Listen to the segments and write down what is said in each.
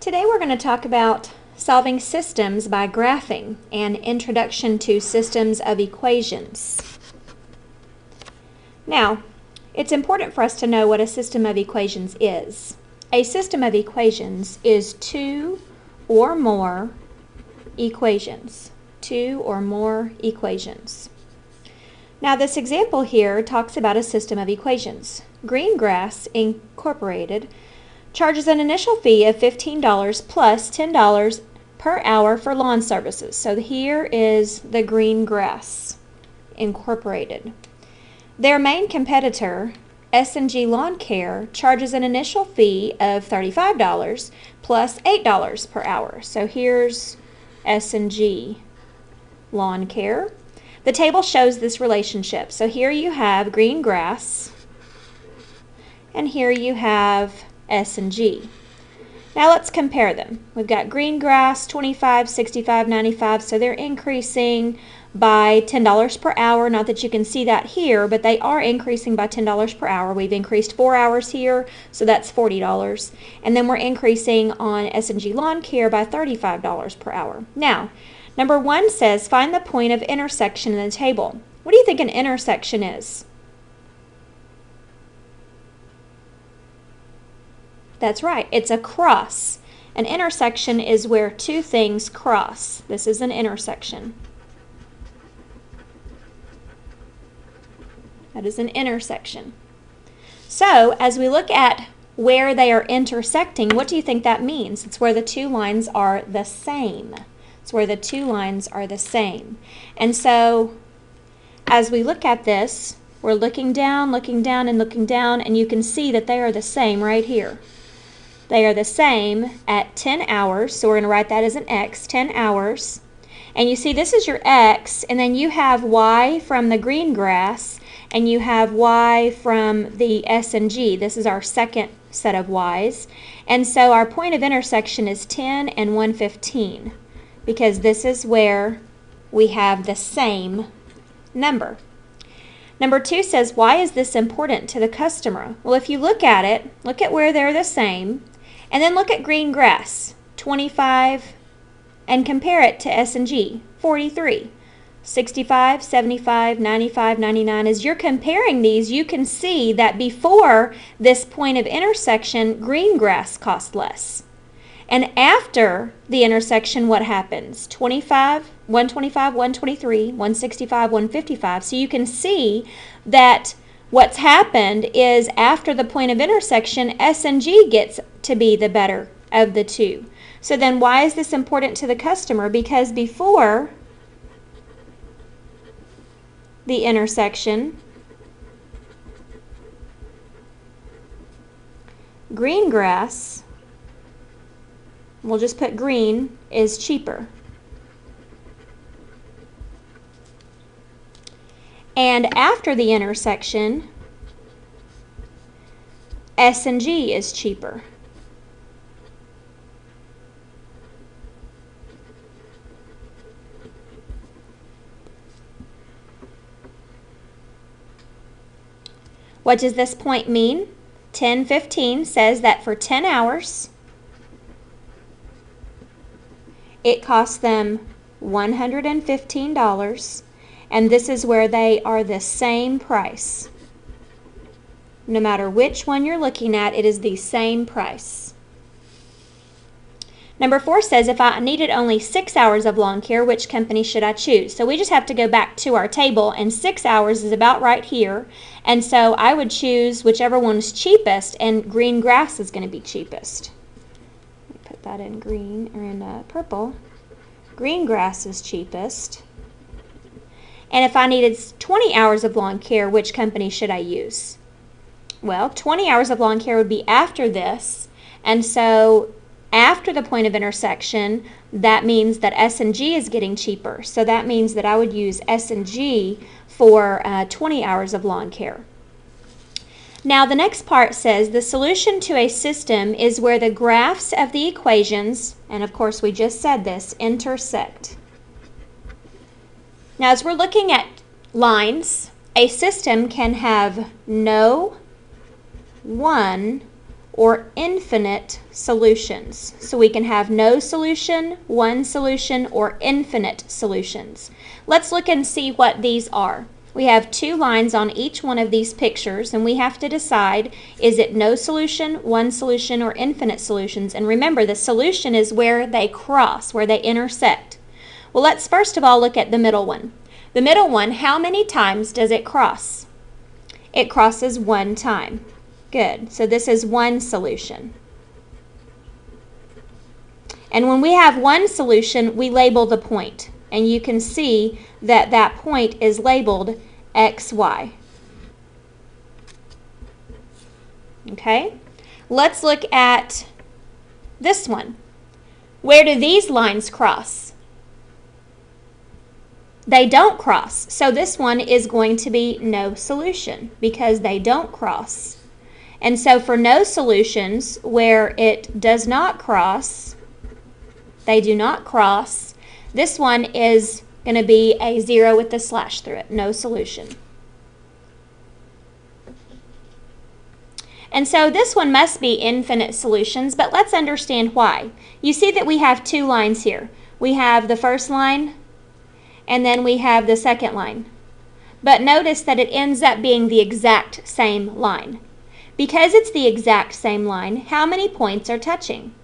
Today we're going to talk about solving systems by graphing and introduction to systems of equations. Now, it's important for us to know what a system of equations is. A system of equations is two or more equations. Two or more equations. Now this example here talks about a system of equations. Greengrass Incorporated charges an initial fee of $15 plus $10 per hour for lawn services. So here is the Greengrass Incorporated. Their main competitor, S&G Lawn Care, charges an initial fee of $35 plus $8 per hour. So here's S&G Lawn Care. The table shows this relationship. So here you have Greengrass, and here you have S&G. Now let's compare them. We've got Greengrass, 25, 65, 95, so they're increasing by $10 per hour. Not that you can see that here, but they are increasing by $10 per hour. We've increased 4 hours here, so that's $40. And then we're increasing on S&G Lawn Care by $35 per hour. Now, number 1 says, find the point of intersection in the table. What do you think an intersection is? That's right, it's a cross. An intersection is where two things cross. This is an intersection. That is an intersection. So, as we look at where they are intersecting, what do you think that means? It's where the two lines are the same. It's where the two lines are the same. And so, as we look at this, we're looking down, and you can see that they are the same right here. They are the same at 10 hours, so we're going to write that as an X, 10 hours. And you see this is your X, and then you have Y from the Greengrass, and you have Y from the S&G. This is our second set of Ys. And so our point of intersection is 10 and 115, because this is where we have the same number. Number 2 says, why is this important to the customer? Well, if you look at it, look at where they're the same, and then look at Greengrass, 25, and compare it to S&G, 43. 65, 75, 95, 99. As you're comparing these, you can see that before this point of intersection, Greengrass cost less. And after the intersection, what happens? 25, 125, 123, 165, 155. So you can see that what's happened is after the point of intersection, S&G gets to be the better of the two. So then why is this important to the customer? Because before the intersection, Greengrass, we'll just put green, is cheaper. And after the intersection, S&G is cheaper. What does this point mean? 10:15 says that for 10 hours, it costs them $115, and this is where they are the same price. No matter which one you're looking at, it is the same price. Number 4 says, if I needed only 6 hours of lawn care, which company should I choose? So we just have to go back to our table, and 6 hours is about right here. And so I would choose whichever one is cheapest, and Greengrass is going to be cheapest. Let me put that in green, or in purple. Greengrass is cheapest. And if I needed 20 hours of lawn care, which company should I use? Well, 20 hours of lawn care would be after this, and so after the point of intersection, that means that S&G is getting cheaper. So that means that I would use S&G for 20 hours of lawn care. Now the next part says the solution to a system is where the graphs of the equations, and of course we just said this, intersect. Now as we're looking at lines, a system can have no one or infinite solutions. So we can have no solution, one solution, or infinite solutions. Let's look and see what these are. We have two lines on each one of these pictures, and we have to decide, is it no solution, one solution, or infinite solutions? And remember, the solution is where they cross, where they intersect. Well, let's first of all look at the middle one. The middle one, how many times does it cross? It crosses one time. Good. So this is one solution. And when we have one solution, we label the point. And you can see that that point is labeled XY. Okay? Let's look at this one. Where do these lines cross? They don't cross. So this one is going to be no solution because they don't cross. And so for no solutions where it does not cross, they do not cross, this one is going to be a 0 with the slash through it, no solution. And so this one must be infinite solutions, but let's understand why. You see that we have two lines here. We have the first line, and then we have the second line. But notice that it ends up being the exact same line. Because it's the exact same line, how many points are touching?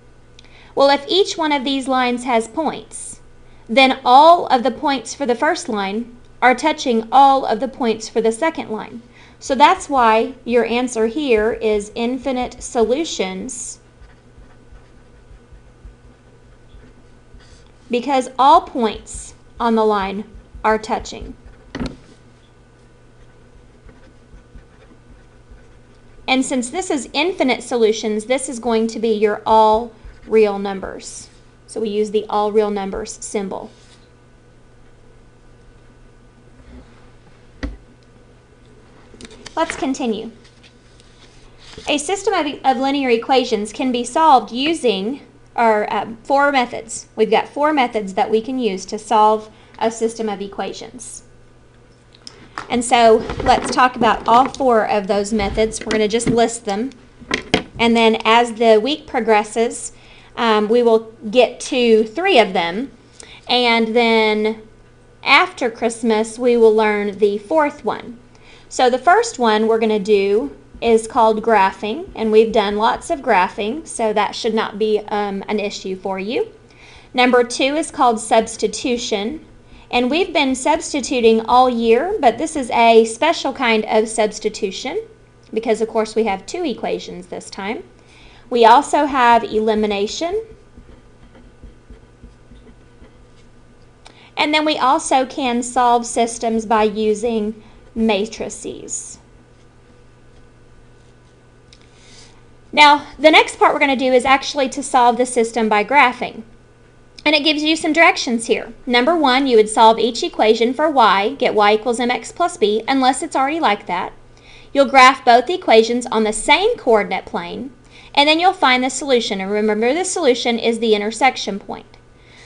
Well, if each one of these lines has points, then all of the points for the first line are touching all of the points for the second line. So that's why your answer here is infinite solutions, because all points on the line are touching. And since this is infinite solutions, this is going to be your all real numbers. So we use the all real numbers symbol. Let's continue. A system of linear equations can be solved using four methods. We've got four methods that we can use to solve a system of equations. And so let's talk about all four of those methods. We're going to just list them. And then as the week progresses, we will get to three of them. And then after Christmas, we will learn the fourth one. So the first one we're going to do is called graphing. And we've done lots of graphing, so that should not be an issue for you. Number two is called substitution. And we've been substituting all year, but this is a special kind of substitution because, of course, we have two equations this time. We also have elimination. And then we also can solve systems by using matrices. Now, the next part we're going to do is actually to solve the system by graphing. And it gives you some directions here. Number one, you would solve each equation for y, get y equals mx plus b, unless it's already like that. You'll graph both equations on the same coordinate plane, and then you'll find the solution. And remember, the solution is the intersection point.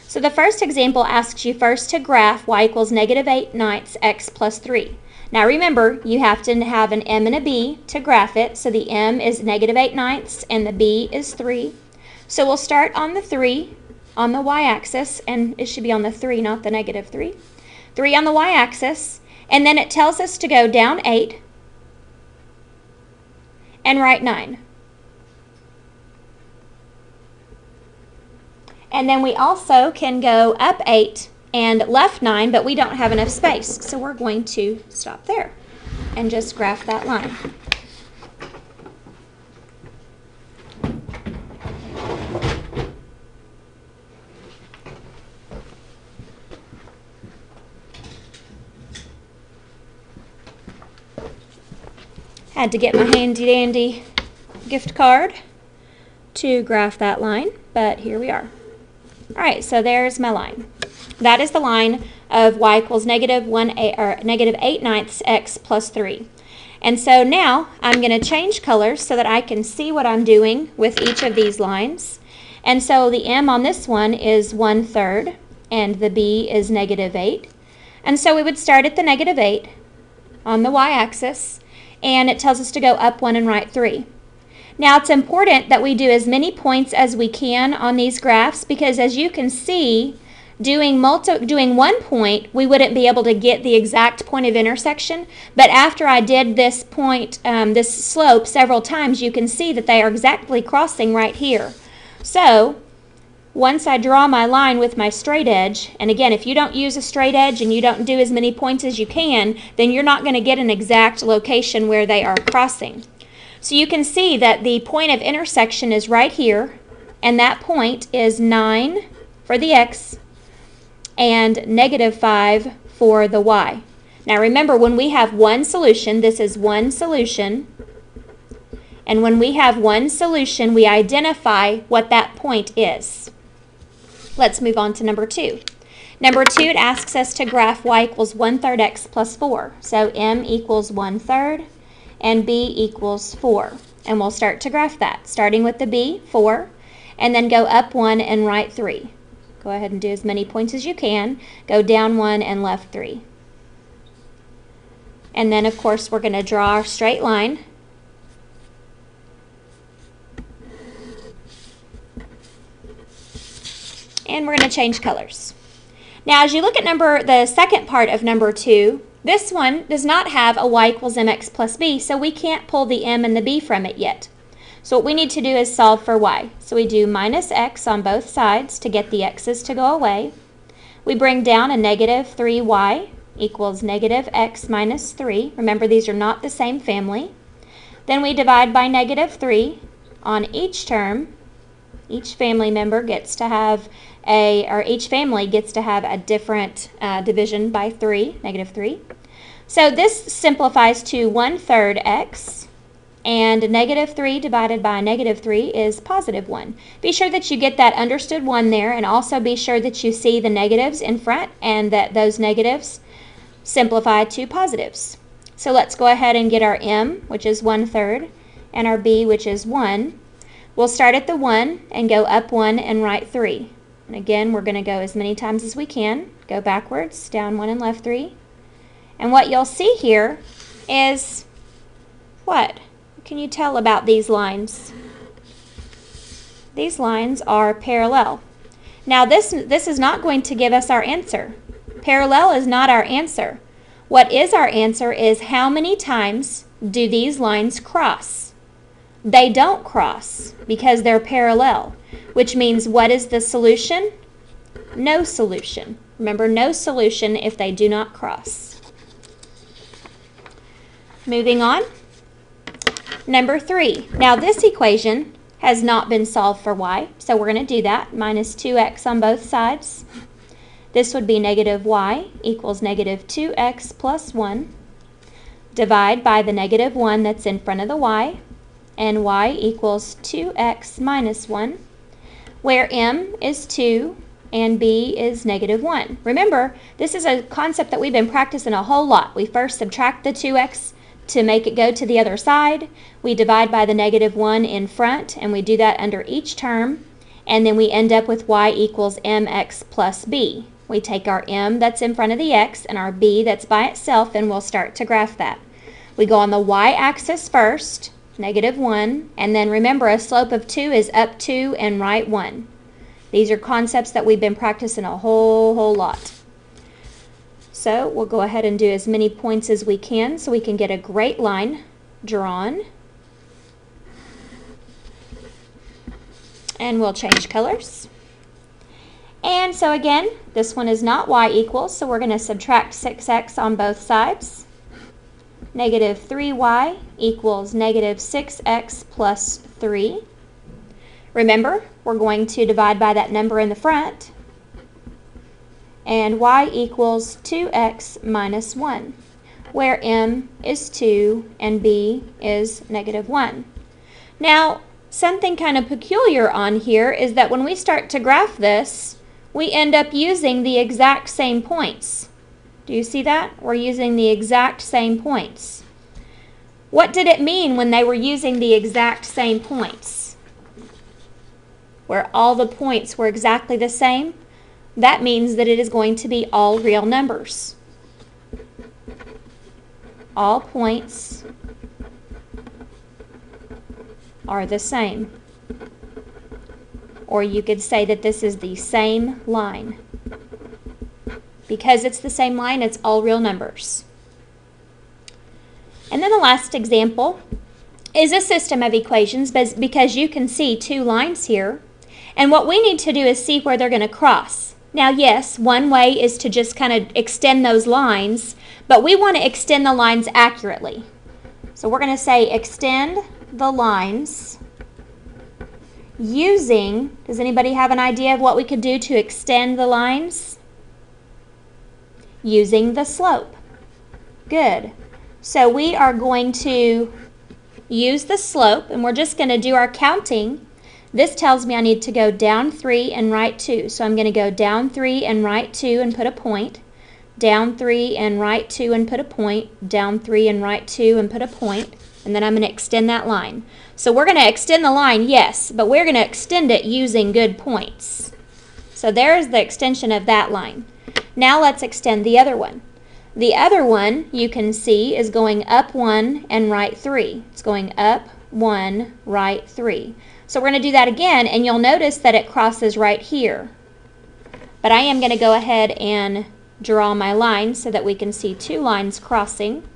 So the first example asks you first to graph y equals -8/9 x plus 3. Now remember, you have to have an m and a b to graph it. So the m is -8/9 and the b is 3. So we'll start on the 3 on the y-axis, and it should be on the 3, not the -3. 3 on the y-axis, and then it tells us to go down 8 and right 9. And then we also can go up 8 and left 9, but we don't have enough space, so we're going to stop there and just graph that line. Had to get my handy dandy gift card to graph that line, but here we are. All right, so there's my line. That is the line of y equals -8/9 x plus 3. And so now I'm going to change colors so that I can see what I'm doing with each of these lines. And so the m on this one is 1/3 and the b is -8. And so we would start at the -8 on the y-axis, and it tells us to go up 1 and right 3. Now it's important that we do as many points as we can on these graphs because as you can see, doing 1 point, we wouldn't be able to get the exact point of intersection, but after I did this point, this slope several times, you can see that they are exactly crossing right here. So once I draw my line with my straight edge, and again, if you don't use a straight edge and you don't do as many points as you can, then you're not going to get an exact location where they are crossing. So you can see that the point of intersection is right here, and that point is 9 for the x and -5 for the y. Now remember, when we have one solution, this is one solution, and when we have one solution, we identify what that point is. Let's move on to number 2. Number 2, it asks us to graph y equals 1/3 x plus 4. So m equals 1/3 and b equals 4. And we'll start to graph that, starting with the b, 4, and then go up 1 and right 3. Go ahead and do as many points as you can. Go down 1 and left 3. And then, of course, we're going to draw our straight line. And we're going to change colors. Now, as you look at the second part of number 2, this one does not have a y equals mx plus b, so we can't pull the m and the b from it yet. So what we need to do is solve for y. So we do minus x on both sides to get the x's to go away. We bring down a -3y equals -x minus 3. Remember, these are not the same family. Then we divide by -3 on each term. Each family member gets to have each family gets to have a different division by 3, -3. So this simplifies to 1/3 x, and -3 divided by -3 is +1. Be sure that you get that understood 1 there, and also be sure that you see the negatives in front and that those negatives simplify to positives. So let's go ahead and get our m, which is 1/3, and our b, which is 1. We'll start at the 1 and go up 1 and right 3. And again, we're going to go as many times as we can. Go backwards, down 1 and left 3. And what you'll see here is what? What can you tell about these lines? These lines are parallel. Now this is not going to give us our answer. Parallel is not our answer. What is our answer is how many times do these lines cross? They don't cross because they're parallel, which means what is the solution? No solution. Remember, no solution if they do not cross. Moving on. Number 3. Now this equation has not been solved for y, so we're going to do that. Minus 2x on both sides. This would be -y equals -2x plus 1. Divide by the -1 that's in front of the y, and y equals 2x minus 1, where m is 2 and b is -1. Remember, this is a concept that we've been practicing a whole lot. We first subtract the 2x to make it go to the other side. We divide by the -1 in front, and we do that under each term, and then we end up with y equals mx plus b. We take our m that's in front of the x and our b that's by itself, and we'll start to graph that. We go on the y-axis first, -1, and then remember, a slope of 2 is up 2 and right 1. These are concepts that we've been practicing a whole lot. So we'll go ahead and do as many points as we can so we can get a great line drawn. And we'll change colors. And so again, this one is not y equals, so we're going to subtract 6x on both sides. -3y equals -6x plus 3. Remember, we're going to divide by that number in the front. And y equals 2x minus 1, where m is 2 and b is -1. Now, something kind of peculiar on here is that when we start to graph this, we end up using the exact same points. Do you see that? We're using the exact same points. What did it mean when they were using the exact same points? Where all the points were exactly the same? That means that it is going to be all real numbers. All points are the same. Or you could say that this is the same line. Because it's the same line, it's all real numbers. And then the last example is a system of equations, because you can see two lines here. And what we need to do is see where they're going to cross. Now, yes, one way is to just kind of extend those lines, but we want to extend the lines accurately. So we're going to say extend the lines using, does anybody have an idea of what we could do to extend the lines? Using the slope. Good. So we are going to use the slope, and we're just going to do our counting. This tells me I need to go down 3 and right 2. So I'm going to go down 3 and right 2 and put a point. Down 3 and right 2 and put a point. Down 3 and right 2 and put a point. And then I'm going to extend that line. So we're going to extend the line, yes, but we're going to extend it using good points. So there's the extension of that line. Now let's extend the other one. The other one, you can see, is going up 1 and right 3. It's going up 1, right 3. So we're going to do that again, and you'll notice that it crosses right here. But I am going to go ahead and draw my line so that we can see two lines crossing.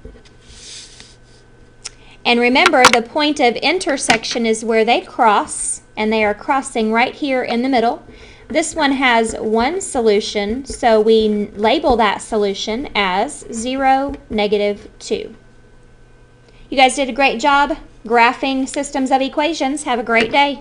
And remember, the point of intersection is where they cross, and they are crossing right here in the middle. This one has one solution, so we label that solution as 0, -2. You guys did a great job graphing systems of equations. Have a great day.